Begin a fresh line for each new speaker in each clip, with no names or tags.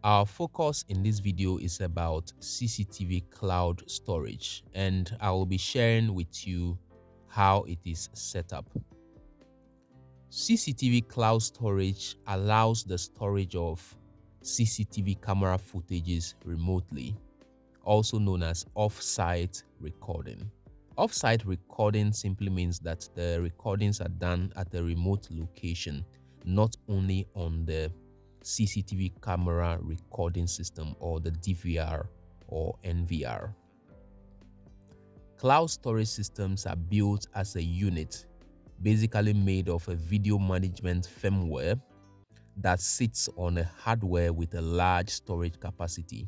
Our focus in this video is about CCTV cloud storage, and I will be sharing with you how it is set up. CCTV cloud storage allows the storage of CCTV camera footages remotely, also known as off-site recording. Off-site recording simply means that the recordings are done at a remote location, not only on the CCTV camera recording system or the DVR or NVR. Cloud storage systems are built as a unit, basically made of a video management firmware that sits on a hardware with a large storage capacity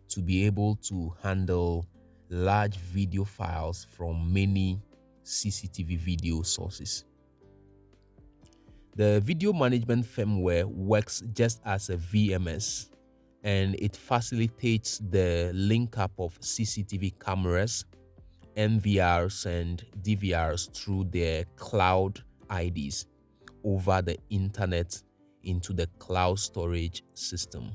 to be able to handle large video files from many CCTV video sources. The video management firmware works just as a VMS, and it facilitates the link up of CCTV cameras, NVRs, and DVRs through their cloud IDs over the internet into the cloud storage system.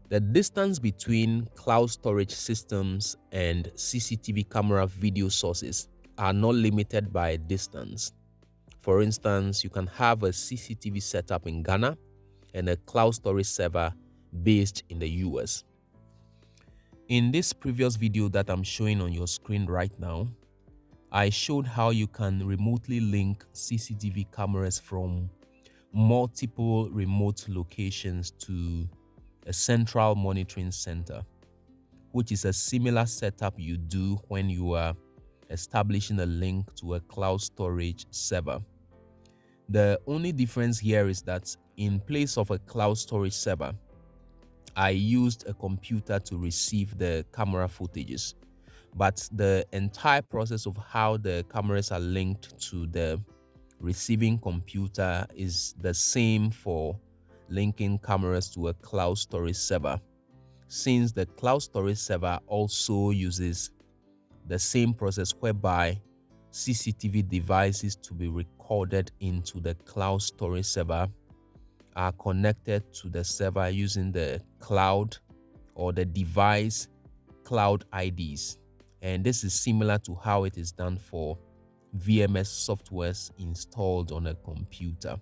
The distance between cloud storage systems and CCTV camera video sources are not limited by distance. For instance, you can have a CCTV setup in Ghana and a cloud storage server based in the US. In this previous video that I'm showing on your screen right now, I showed how you can remotely link CCTV cameras from multiple remote locations to a central monitoring center, which is a similar setup you do when you are establishing a link to a cloud storage server. The only difference here is that in place of a cloud storage server, I used a computer to receive the camera footages, but the entire process of how the cameras are linked to the receiving computer is the same for linking cameras to a cloud storage server, since the cloud storage server also uses the same process whereby CCTV devices to be recorded into the cloud storage server are connected to the server using the cloud or the device cloud IDs. And this is similar to how it is done for VMS softwares installed on a computer.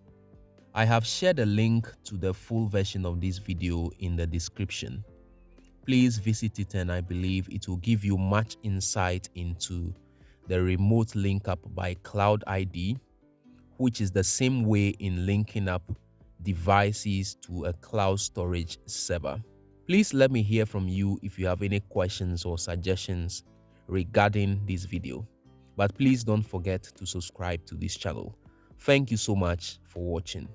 I have shared a link to the full version of this video in the description. Please visit it, and I believe it will give you much insight into the remote link up by Cloud ID, which is the same way in linking up devices to a cloud storage server. Please let me hear from you if you have any questions or suggestions regarding this video. But please don't forget to subscribe to this channel. Thank you so much for watching.